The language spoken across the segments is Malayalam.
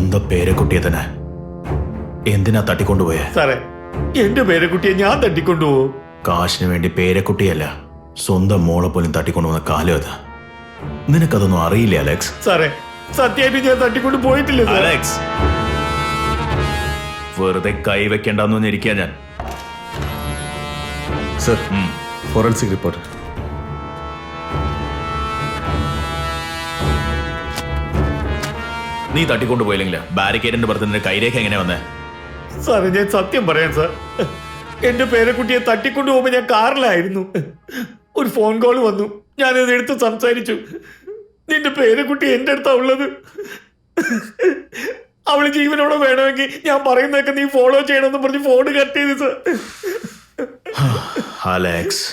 സ്വന്തം പേരക്കുട്ടിയെ തന്നെ എന്തിനാ തട്ടിക്കൊണ്ടുപോയെ? സാറേ, എന്റെ പേരക്കുട്ടിയെ ഞാൻ തട്ടിക്കൊണ്ടുപോകും? കാശിന് വേണ്ടി പേരക്കുട്ടിയല്ല, സ്വന്തം മോളെ പോലും തട്ടിക്കൊണ്ടുപോകുന്ന കാലം അത്. നിനക്കതൊന്നും അറിയില്ല അലക്സ്. സാറേ, സത്യമായിട്ട് ഞാൻ തട്ടിക്കൊണ്ട് പോയിട്ടില്ല സാർ. അലക്സ്, വെറുതെ കൈവെക്കണ്ടെന്ന് ഇരിക്കാൻ ഞാൻ. Sir, forensic report. നീ തട്ടിക്കൊണ്ടുപോയില്ലെങ്കിൽ ബാരിക്കേഡിന്റെ പുറത്ത് നിന്റെ കൈരേഖ എങ്ങനെ വന്നേ? സാറേ, ഞാൻ സത്യം പറയാം സാർ. എന്റെ പേരക്കുട്ടിയെ തട്ടിക്കൊണ്ടു പോകുമ്പോ ഞാൻ കാറിലായിരുന്നു. ഒരു ഫോൺ കോൾ വന്നു, ഞാനത് എടുത്ത് സംസാരിച്ചു. നിന്റെ പേരക്കുട്ടി എന്റെ അടുത്താ ഉള്ളത്, അവള് ജീവനോടെ വേണമെങ്കിൽ ഞാൻ പറയുന്നതൊക്കെ നീ ഫോളോ ചെയ്യണമെന്ന് പറഞ്ഞ് ഫോൺ കട്ട് ചെയ്തു സാർ. അലക്സ്,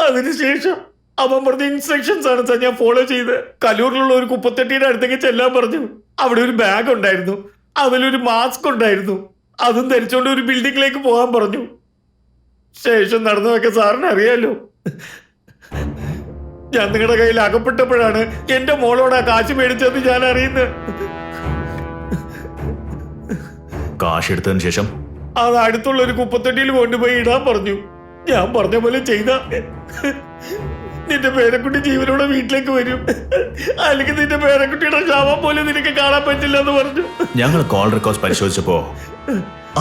അതിനുശേഷം അവൻ പറഞ്ഞ ഇൻസ്ട്രക്ഷൻസ് ആണ് സാർ ഞാൻ ഫോളോ ചെയ്ത്. കലൂരിലുള്ള ഒരു കുപ്പത്തെട്ടിയുടെ അടുത്തേക്ക് ചെല്ലാൻ പറഞ്ഞു. അവിടെ ഒരു ബാഗ് ഉണ്ടായിരുന്നു, അതിലൊരു മാസ്ക് ഉണ്ടായിരുന്നു. അതും ധരിച്ചുകൊണ്ട് ഒരു ബിൽഡിങ്ങിലേക്ക് പോകാൻ പറഞ്ഞു. ശേഷം നടന്നതൊക്കെ സാറിന് അറിയാലോ. ഞാൻ നിങ്ങളുടെ കയ്യിൽ അകപ്പെട്ടപ്പോഴാണ് എന്റെ മോളോട് ആ കാശ് മേടിച്ചതെന്ന് ഞാൻ അറിയുന്നത്. കാശ് എടുത്തതിന് ശേഷം അത് അടുത്തുള്ള ഒരു കുപ്പത്തൊട്ടിയിൽ കൊണ്ടുപോയി ഇടാൻ പറഞ്ഞു. ഞാൻ പറഞ്ഞ പോലെ ചെയ്ത നിന്റെ പേരക്കുട്ടി ജീവനോടെ വീട്ടിലേക്ക് വരും, അല്ലെങ്കിൽ നിന്റെ പേരക്കുട്ടിയുടെ ശവം പോലും നിനക്ക് കാണാൻ പറ്റില്ല എന്ന് പറഞ്ഞു. ഞങ്ങൾ കോൾ റെക്കോർഡ്സ് പരിശോധിച്ചപ്പോ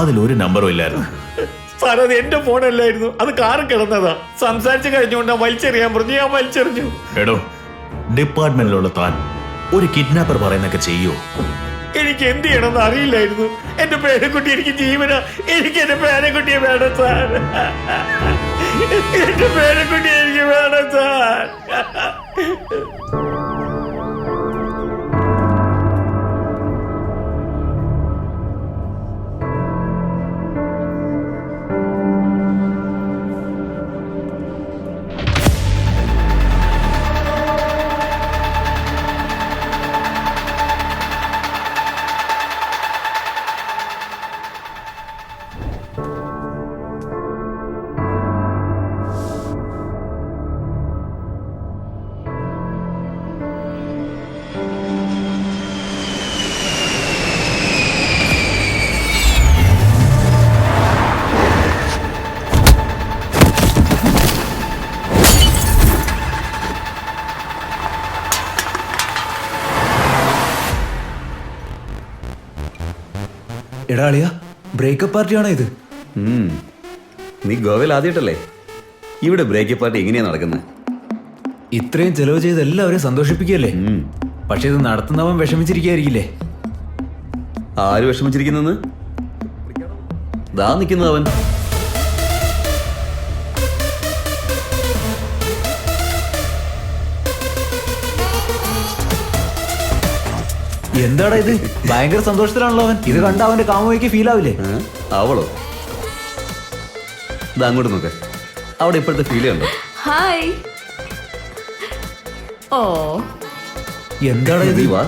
അതിലൊരു നമ്പറും ഇല്ലായിരുന്നു. സാർ, അത് എന്റെ ഫോണല്ലായിരുന്നു, അത് കാറ് കിടന്നതാ. സംസാരിച്ച് കഴിഞ്ഞുകൊണ്ടാ വലിച്ചെറിയാൻ പറഞ്ഞു. ഞാൻ വലിച്ചെറിഞ്ഞു. എടോ, ഡിപ്പാർട്ട്മെന്റിലുള്ള താൻ ഒരു കിഡ്നാപ്പർ പറയുന്നൊക്കെ ചെയ്യൂ? എനിക്ക് എന്ത് ചെയ്യണമെന്ന് അറിയില്ലായിരുന്നു. എന്റെ പേരക്കുട്ടി എനിക്ക് ജീവന, എനിക്ക് എന്റെ പേരക്കുട്ടിയെ വേണം സാർ. എന്റെ പേരക്കുട്ടി എനിക്ക് വേണം സാർ. എടാ അളിയ, ബ്രേക്കപ്പ് പാർട്ടിയാണോ ഇത്? നീ ഗോവയിൽ ആദ്യമായിട്ടല്ലേ? ഇവിടെ ബ്രേക്കപ്പ് പാർട്ടി എങ്ങനെയാ നടക്കുന്നത്? ഇത്രയും ചെലവ് ചെയ്ത് എല്ലാവരെയും സന്തോഷിപ്പിക്കുകയല്ലേ? പക്ഷെ ഇത് നടത്തുന്നവൻ വിഷമിച്ചിരിക്കുകയായിരിക്കില്ലേ? ആര് വിഷമിച്ചിരിക്കുന്നെന്ന്? ദാ നിൽക്കുന്നവൻ. എന്താടാ ഇത്? ഭയങ്കര സന്തോഷത്തിലാണല്ലോ അവൻ. ഇത് കണ്ട അവന്റെ കാമുകയ്ക്ക് ഫീൽ ആവില്ലേ? അവളോ? ഇതാ അങ്ങോട്ട് നോക്ക്, അവിടെ ഇപ്പോഴത്തെ ഫീൽ ഉണ്ടോ? ഹായ്. ഓ, എന്താടാ ഇത്? നീ വാ.